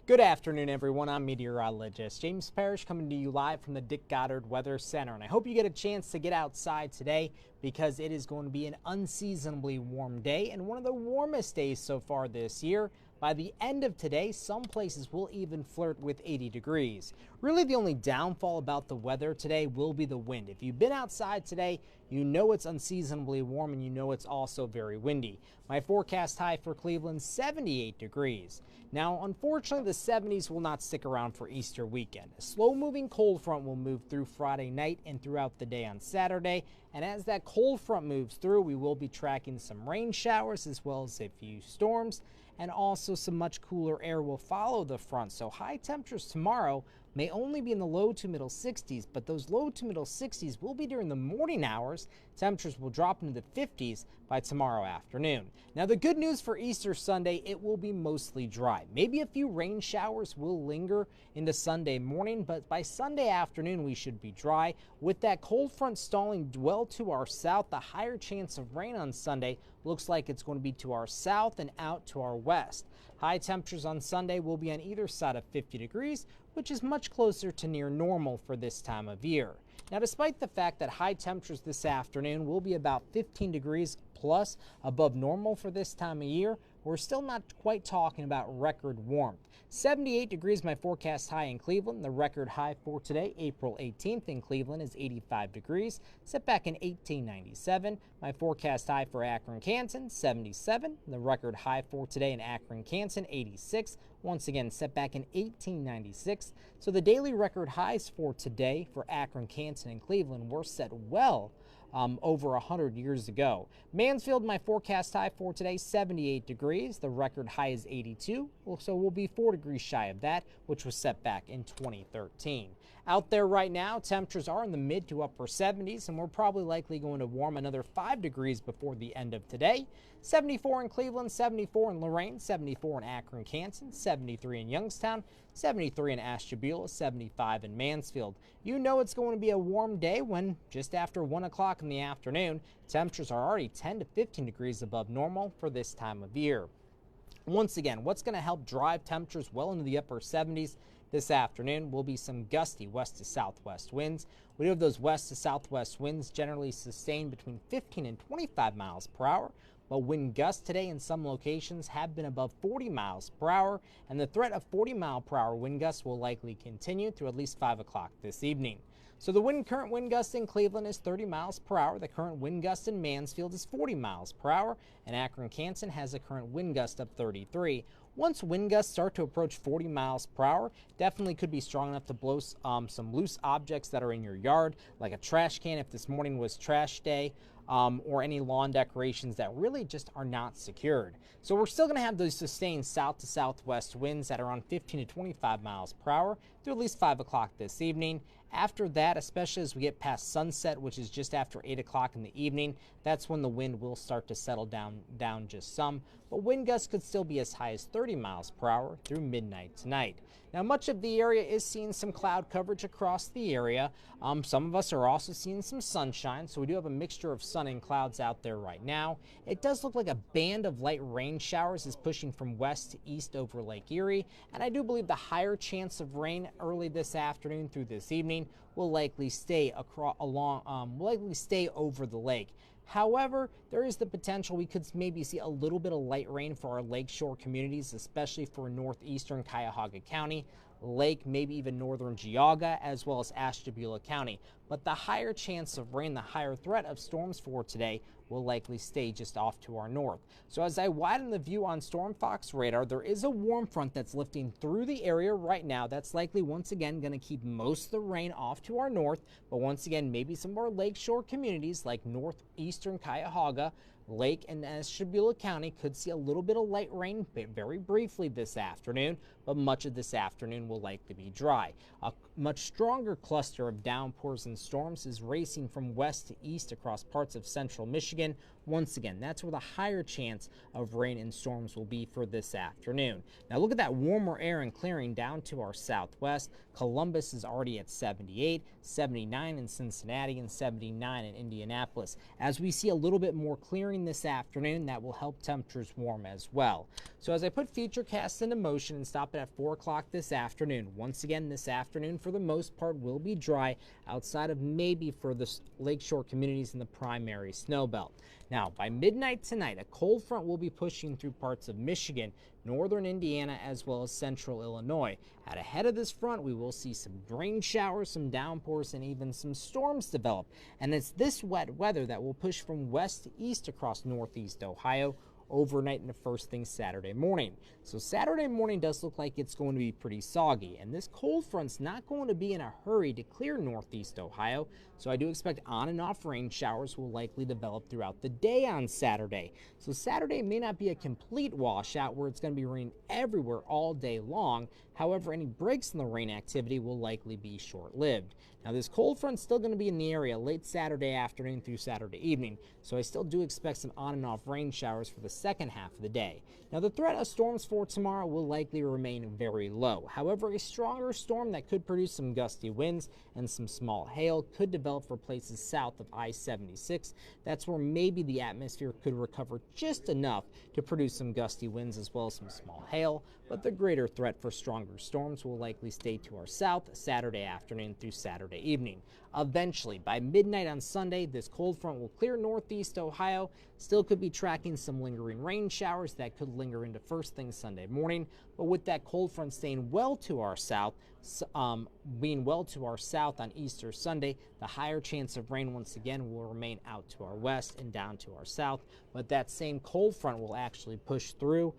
Good afternoon, everyone. I'm meteorologist James Parish coming to you live from the Dick Goddard Weather Center. And I hope you get a chance to get outside today because it is going to be an unseasonably warm day and one of the warmest days so far this year. By the end of today, some places will even flirt with 80 degrees. Really, the only downfall about the weather today will be the wind. If you've been outside today, you know it's unseasonably warm and you know it's also very windy. My forecast high for Cleveland, 78 degrees. Now, unfortunately, the 70s will not stick around for Easter weekend. A slow-moving cold front will move through Friday night and throughout the day on Saturday. And as that cold front moves through, we will be tracking some rain showers as well as a few storms. And also some much cooler air will follow the front. So high temperatures tomorrow may only be in the low to middle 60s, but those low to middle 60s will be during the morning hours. Temperatures will drop into the 50s by tomorrow afternoon. Now, the good news for Easter Sunday, it will be mostly dry. Maybe a few rain showers will linger into Sunday morning, but by Sunday afternoon, we should be dry. With that cold front stalling well to our south, the higher chance of rain on Sunday looks like it's going to be to our south and out to our west. High temperatures on Sunday will be on either side of 50 degrees, which is much closer to near normal for this time of year. Now, despite the fact that high temperatures this afternoon will be about 15 degrees plus above normal for this time of year, we're still not quite talking about record warmth. 78 degrees my forecast high in Cleveland. The record high for today, April 18th in Cleveland, is 85 degrees, set back in 1897. My forecast high for Akron, Canton, 77. The record high for today in Akron, Canton, 86. Once again, set back in 1896. So the daily record highs for today for Akron, Canton, and Cleveland were set well over 100 years ago. Mansfield, my forecast high for today, 78 degrees. The record high is 82, so we'll be 4 degrees shy of that, which was set back in 2013. Out there right now, temperatures are in the mid to upper 70s, and we're probably likely going to warm another 5 degrees before the end of today. 74 in Cleveland, 74 in Lorain, 74 in Akron, Canton, 73 in Youngstown, 73 in Ashtabula, 75 in Mansfield. You know it's going to be a warm day when just after 1 o'clock in the afternoon, temperatures are already 10 to 15 degrees above normal for this time of year. Once again, what's going to help drive temperatures well into the upper 70s this afternoon will be some gusty west to southwest winds. We do have those west to southwest winds generally sustained between 15 and 25 miles per hour. But wind gusts today in some locations have been above 40 miles per hour, and the threat of 40 mile per hour wind gusts will likely continue through at least 5 o'clock this evening. So the current wind gust in Cleveland is 30 miles per hour. The current wind gust in Mansfield is 40 miles per hour, and Akron, Canton has a current wind gust of 33. Once wind gusts start to approach 40 miles per hour, definitely could be strong enough to blow some loose objects that are in your yard, like a trash can if this morning was trash day, or any lawn decorations that really just are not secured. So we're still going to have those sustained south to southwest winds that are on 15 to 25 miles per hour through at least 5 o'clock this evening. After that, especially as we get past sunset, which is just after 8 o'clock in the evening, that's when the wind will start to settle down just some. But wind gusts could still be as high as 30 miles per hour through midnight tonight. Now, much of the area is seeing some cloud coverage across the area. Some of us are also seeing some sunshine, so we do have a mixture of sun and clouds out there right now. It does look like a band of light rain showers is pushing from west to east over Lake Erie, and I do believe the higher chance of rain early this afternoon through this evening will likely stay over the lake. However, there is the potential we could maybe see a little bit of light rain for our lakeshore communities, especially for northeastern Cuyahoga County, Lake, maybe even northern Geauga, as well as Ashtabula County. But the higher chance of rain, the higher threat of storms for today will likely stay just off to our north. So as I widen the view on Storm Fox radar, there is a warm front that's lifting through the area right now. That's likely once again going to keep most of the rain off to our north. But once again, maybe some of our lakeshore communities like northeastern Cuyahoga, Lake, and Ashtabula County could see a little bit of light rain very briefly this afternoon, but much of this afternoon will likely be dry. A much stronger cluster of downpours and storms is racing from west to east across parts of central Michigan. Once again, that's where the higher chance of rain and storms will be for this afternoon. Now look at that warmer air and clearing down to our southwest. Columbus is already at 78, 79 in Cincinnati, and 79 in Indianapolis. As we see a little bit more clearing this afternoon, that will help temperatures warm as well. So as I put Futurecast into motion and stop it at 4 o'clock this afternoon, once again this afternoon for the most part will be dry outside of maybe for the lakeshore communities in the primary snow belt. Now, by midnight tonight, a cold front will be pushing through parts of Michigan, northern Indiana, as well as central Illinois. Out ahead of this front, we will see some rain showers, some downpours, and even some storms develop. And it's this wet weather that will push from west to east across northeast Ohio overnight into first thing Saturday morning. So Saturday morning does look like it's going to be pretty soggy, and this cold front's not going to be in a hurry to clear northeast Ohio, so I do expect on and off rain showers will likely develop throughout the day on Saturday. So Saturday may not be a complete washout where it's going to be raining everywhere all day long. However, any breaks in the rain activity will likely be short-lived. Now, this cold front's still going to be in the area late Saturday afternoon through Saturday evening, so I still do expect some on and off rain showers for the second half of the day. Now, the threat of storms for tomorrow will likely remain very low. However, a stronger storm that could produce some gusty winds and some small hail could develop for places south of I-76. That's where maybe the atmosphere could recover just enough to produce some gusty winds as well as some small hail, but the greater threat for stronger storms will likely stay to our south Saturday afternoon through Saturday evening. Eventually, by midnight on Sunday, this cold front will clear northeast Ohio. Still could be tracking some lingering rain showers that could linger into first thing Sunday morning, but with that cold front staying well to our south, being well to our south on Easter Sunday, the higher chance of rain once again will remain out to our west and down to our south, but that same cold front will actually push through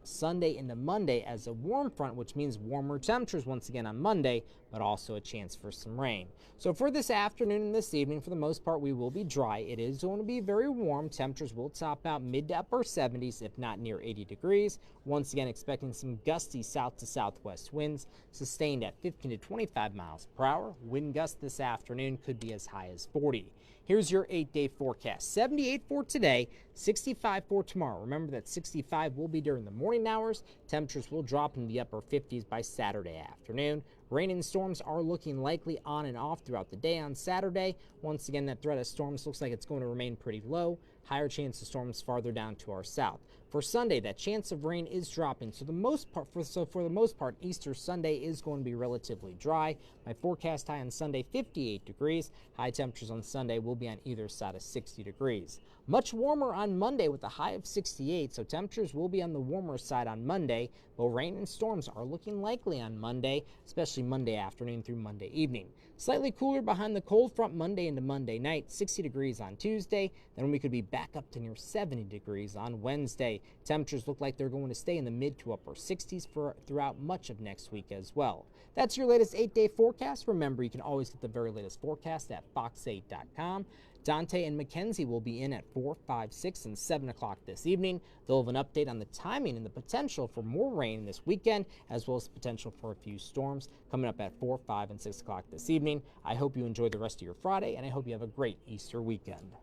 Sunday into Monday as a warm front, which means warmer temperatures once again on Monday, but also a chance for some rain. So for this afternoon and this evening, for the most part, we will be dry. It is going to be very warm. Temperatures will top out mid to upper 70s, if not near 80 degrees. Once again, expecting some gusty south to southwest winds, sustained at 15 to 25 miles per hour. Wind gusts this afternoon could be as high as 40. Here's your 8-day forecast. 78 for today, 65 for tomorrow. Remember that 65 will be during the morning hours. Temperatures will drop in the upper 50s by Saturday afternoon. Rain and storms are looking likely on and off throughout the day on Saturday. Once again, that threat of storms looks like it's going to remain pretty low. Higher chance of storms farther down to our south. For Sunday, that chance of rain is dropping. So for the most part, Easter Sunday is going to be relatively dry. My forecast high on Sunday, 58 degrees. High temperatures on Sunday will be on either side of 60 degrees. Much warmer on Monday with a high of 68, so temperatures will be on the warmer side on Monday, but rain and storms are looking likely on Monday, especially Monday afternoon through Monday evening. Slightly cooler behind the cold front Monday into Monday night, 60 degrees on Tuesday, then we could be back up to near 70 degrees on Wednesday. Temperatures look like they're going to stay in the mid to upper 60s throughout much of next week as well. That's your latest 8-day forecast. Remember, you can always get the very latest forecast at fox8.com. Dante and Mackenzie will be in at 4, 5, 6, and 7 o'clock this evening. They'll have an update on the timing and the potential for more rain this weekend, as well as the potential for a few storms coming up at 4, 5, and 6 o'clock this evening. I hope you enjoy the rest of your Friday, and I hope you have a great Easter weekend.